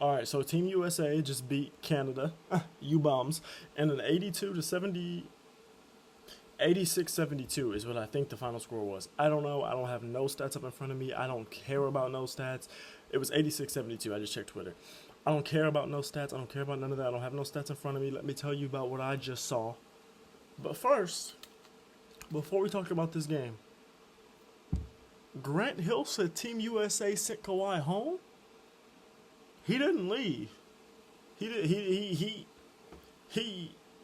All right, so Team USA just beat Canada, you bums, and an 82 to 70, 86-72 is what I think the final score was. I don't know. I don't have no stats up in front of me. I don't care about no stats. It was 86-72. I just checked Twitter. I don't care about no stats. I don't care about none of that. I don't have no stats in front of me. Let me tell you about what I just saw. But first, before we talk about this game, Grant Hill said Team USA sent Kawhi home. He didn't leave. He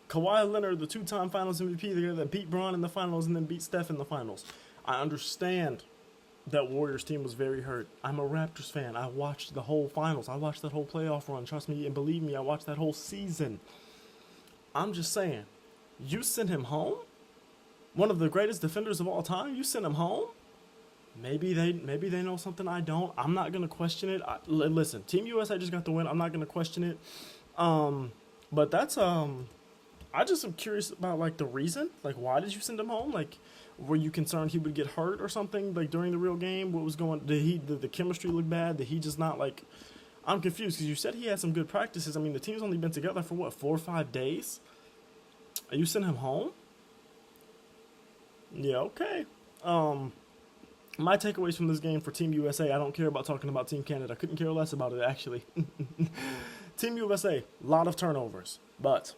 Kawhi Leonard, the two-time Finals MVP, the guy that beat Bron in the finals and then beat Steph in the finals. I understand that Warriors team was very hurt. I'm a Raptors fan. I watched the whole finals. I watched that whole playoff run. Trust me and believe me, I watched that whole season. I'm just saying, you sent him home? One of the greatest defenders of all time? You sent him home? Maybe they know something I don't. I'm not gonna question it. Listen, Team USA just got the win. I'm not gonna question it. But that's I just am curious about like the reason. Like, why did you send him home? Like, were you concerned he would get hurt or something? Like during the real game, what was going? Did the chemistry look bad? Did he just not like? I'm confused because you said he had some good practices. I mean, the team's only been together for what, 4 or 5 days? Are you sending him home? Yeah, okay. My takeaways from this game for Team USA, I don't care about talking about Team Canada. I couldn't care less about it, actually. Team USA, a lot of turnovers, but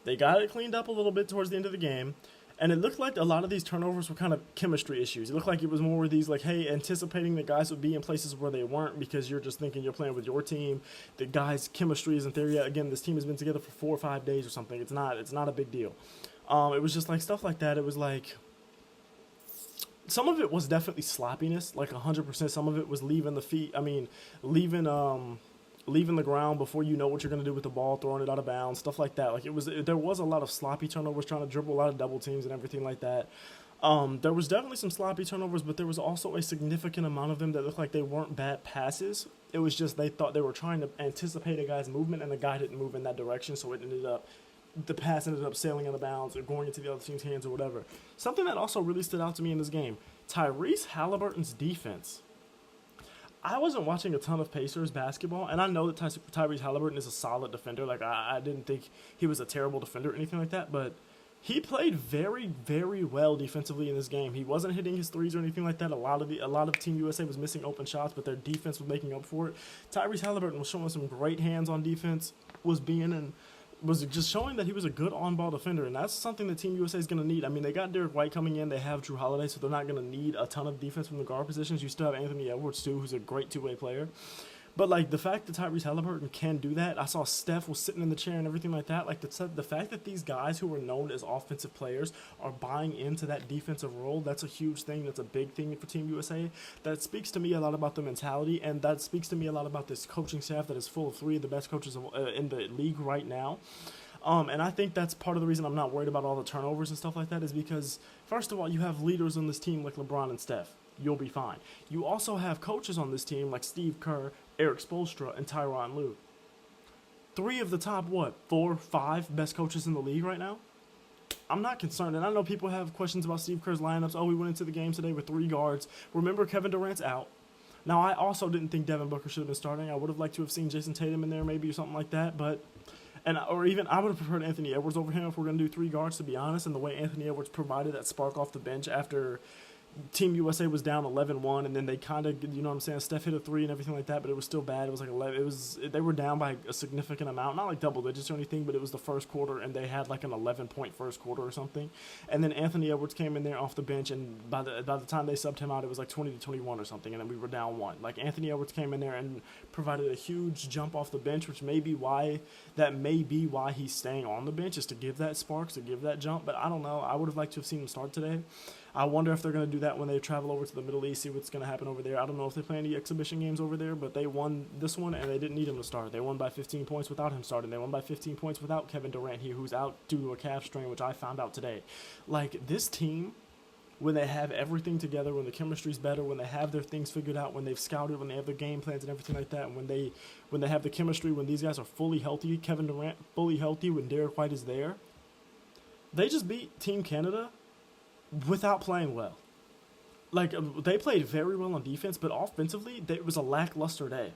they got it cleaned up a little bit towards the end of the game, and it looked like a lot of these turnovers were kind of chemistry issues. It looked like it was more of these, like, hey, anticipating that guys would be in places where they weren't because you're just thinking you're playing with your team. The guys' chemistry isn't there yet. Again, this team has been together for 4 or 5 days or something. It's not a big deal. It was just like stuff like that. It was like some of it was definitely sloppiness, like 100%. Some of it was leaving the feet. I mean, leaving the ground before you know what you're gonna do with the ball, throwing it out of bounds, stuff like that. Like there was a lot of sloppy turnovers, trying to dribble a lot of double teams and everything like that. There was definitely some sloppy turnovers, but there was also a significant amount of them that looked like they weren't bad passes. It was just they thought they were trying to anticipate a guy's movement, and the guy didn't move in that direction, so the pass ended up sailing out of bounds or going into the other team's hands or whatever. Something that also really stood out to me in this game, Tyrese Halliburton's defense. I wasn't watching a ton of Pacers basketball, and I know that Tyrese Halliburton is a solid defender. Like, I didn't think he was a terrible defender or anything like that, but he played very, very well defensively in this game. He wasn't hitting his threes or anything like that. A lot of Team USA was missing open shots, but their defense was making up for it. Tyrese Halliburton was showing some great hands on defense, was just showing that he was a good on-ball defender, and that's something that Team USA is going to need. I mean, they got Derek White coming in. They have Drew Holiday, so they're not going to need a ton of defense from the guard positions. You still have Anthony Edwards, too, who's a great two-way player. But, like, the fact that Tyrese Halliburton can do that, I saw Steph was sitting in the chair and everything like that. Like, the fact that these guys who are known as offensive players are buying into that defensive role, that's a huge thing. That's a big thing for Team USA. That speaks to me a lot about the mentality, and that speaks to me a lot about this coaching staff that is full of 3 of the best coaches in the league right now. And I think that's part of the reason I'm not worried about all the turnovers and stuff like that is because, first of all, you have leaders on this team like LeBron and Steph. You'll be fine. You also have coaches on this team like Steve Kerr, Eric Spoelstra, and Tyronn Lue. 3 of the top, 4, 5 best coaches in the league right now? I'm not concerned. And I know people have questions about Steve Kerr's lineups. Oh, we went into the game today with 3 guards. Remember, Kevin Durant's out. Now, I also didn't think Devin Booker should have been starting. I would have liked to have seen Jason Tatum in there maybe or something like that, but or even I would have preferred Anthony Edwards over him if we're going to do 3 guards, to be honest. And the way Anthony Edwards provided that spark off the bench after Team USA was down 11-1, and then they kind of, you know what I'm saying, Steph hit a 3 and everything like that, but it was still bad. It was like 11. They were down by a significant amount, not like double digits or anything, but it was the first quarter, and they had like an 11-point first quarter or something. And then Anthony Edwards came in there off the bench, and by the time they subbed him out, it was like 20-21 or something, and then we were down 1. Like, Anthony Edwards came in there and provided a huge jump off the bench, which may be why he's staying on the bench, is to give that spark, to give that jump. But I don't know. I would have liked to have seen him start today. I wonder if they're going to do that when they travel over to the Middle East, see what's going to happen over there. I don't know if they play any exhibition games over there, but they won this one, and they didn't need him to start. They won by 15 points without him starting. They won by 15 points without Kevin Durant here, who's out due to a calf strain, which I found out today. Like, this team, when they have everything together, when the chemistry's better, when they have their things figured out, when they've scouted, when they have their game plans and everything like that, and when they have the chemistry, when these guys are fully healthy, Kevin Durant fully healthy, when Derek White is there, they just beat Team Canada without playing well. Like, they played very well on defense, but offensively, it was a lackluster day.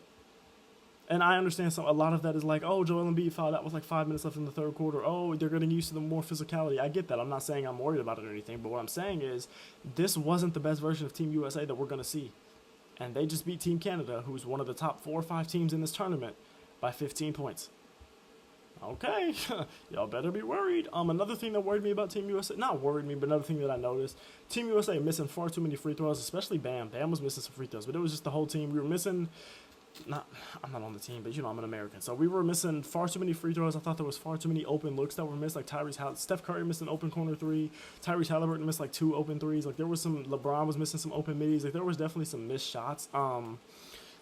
And I understand a lot of that is like, oh, Joel Embiid fouled out with like 5 minutes left in the third quarter. Oh, they're getting used to the more physicality. I get that. I'm not saying I'm worried about it or anything. But what I'm saying is this wasn't the best version of Team USA that we're going to see. And they just beat Team Canada, who's one of the top 4 or 5 teams in this tournament, by 15 points. Okay, y'all better be worried. Another thing that worried me about Team USA, not worried me, but another thing that I noticed, Team USA missing far too many free throws, especially Bam. Bam was missing some free throws, but it was just the whole team. We were missing, I'm not on the team, but you know I'm an American. So we were missing far too many free throws. I thought there was far too many open looks that were missed, like Steph Curry missed an open corner 3. Tyrese Halliburton missed like 2 open 3s. Like there was some, LeBron was missing some open middies. Like there was definitely some missed shots.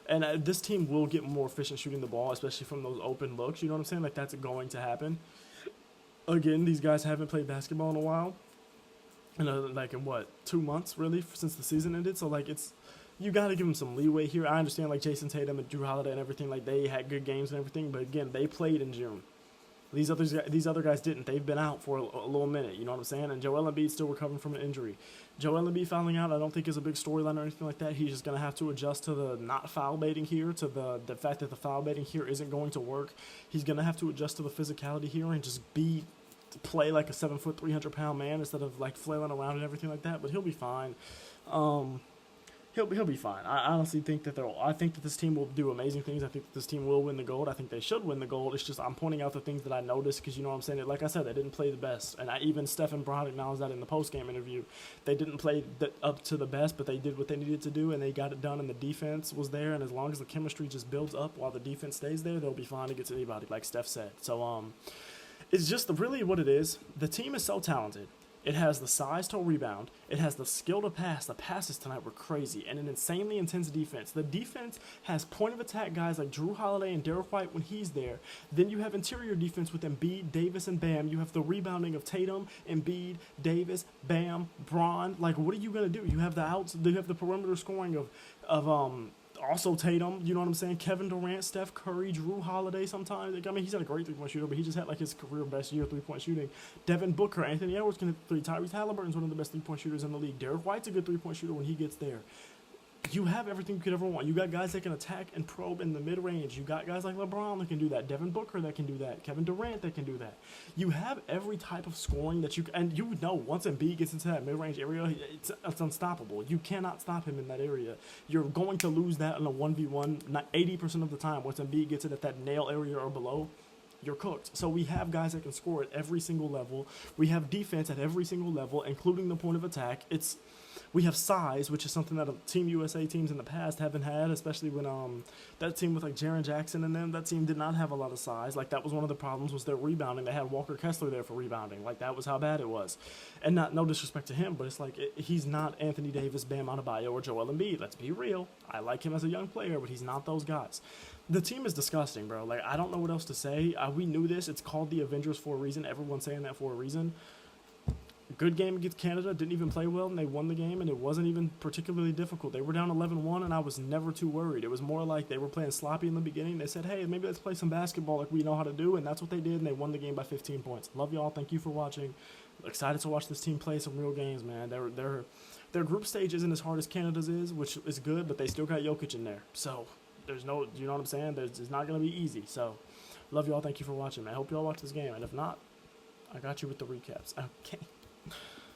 And this team will get more efficient shooting the ball, especially from those open looks. You know what I'm saying? Like, that's going to happen. Again, these guys haven't played basketball in a while. Like, in what, 2 months, really, since the season ended? So, like, you got to give them some leeway here. I understand, like, Jason Tatum and Drew Holiday and everything. Like, they had good games and everything. But, again, they played in June. These other guys didn't. They've been out for a little minute, you know what I'm saying? And Joel Embiid still recovering from an injury. Joel Embiid fouling out, I don't think is a big storyline or anything like that. He's just going to have to adjust to the not foul baiting here, to the fact that the foul baiting here isn't going to work. He's going to have to adjust to the physicality here and just play like a 7 foot, 300-pound man instead of like flailing around and everything like that. But he'll be fine. He'll be fine. I honestly think that I think that this team will do amazing things. I think that this team will win the gold. I think they should win the gold. It's just I'm pointing out the things that I noticed because you know what I'm saying. Like I said, they didn't play the best, and even Stephen Brown acknowledged that in the post-game interview. They didn't play up to the best, but they did what they needed to do, and they got it done. And the defense was there, and as long as the chemistry just builds up while the defense stays there, they'll be fine against anybody, like Steph said. So it's just really what it is. The team is so talented. It has the size to rebound. It has the skill to pass. The passes tonight were crazy. And an insanely intense defense. The defense has point of attack guys like Drew Holiday and Derek White when he's there. Then you have interior defense with Embiid, Davis, and Bam. You have the rebounding of Tatum, Embiid, Davis, Bam, Braun. Like, what are you going to do? You have you have the perimeter scoring of also Tatum, you know what I'm saying? Kevin Durant, Steph Curry, Drew Holiday sometimes. Like, I mean, he's had a great three-point shooter, but he just had, like, his career best year three-point shooting. Devin Booker, Anthony Edwards can hit 3. Tyrese Halliburton's one of the best three-point shooters in the league. Derek White's a good three-point shooter when he gets there. You have everything you could ever want. You got guys that can attack and probe in the mid-range. You got guys like LeBron that can do that. Devin Booker that can do that. Kevin Durant that can do that. You have every type of scoring that and you know once Embiid gets into that mid-range area, it's unstoppable. You cannot stop him in that area. You're going to lose that in a 1v1 not 80% of the time. Once Embiid gets it at that nail area or below, you're cooked. So we have guys that can score at every single level. We have defense at every single level, including the point of attack. We have size, which is something that Team USA teams in the past haven't had, especially when that team with like Jaren Jackson and them, that team did not have a lot of size. Like that was one of the problems was their rebounding. They had Walker Kessler there for rebounding. Like that was how bad it was. And no disrespect to him, but it's like he's not Anthony Davis, Bam Adebayo, or Joel Embiid. Let's be real. I like him as a young player, but he's not those guys. The team is disgusting, bro. Like I don't know what else to say. We knew this. It's called the Avengers for a reason. Everyone's saying that for a reason. Good game against Canada, didn't even play well, and they won the game, and it wasn't even particularly difficult. They were down 11-1, and I was never too worried. It was more like they were playing sloppy in the beginning. They said, hey, maybe let's play some basketball like we know how to do, and that's what they did, and they won the game by 15 points. Love y'all. Thank you for watching. Excited to watch this team play some real games, man. Their group stage isn't as hard as Canada's is, which is good, but they still got Jokic in there. So there's no, you know what I'm saying? It's not going to be easy. So love y'all. Thank you for watching, man. I hope y'all watch this game, and if not, I got you with the recaps. Okay.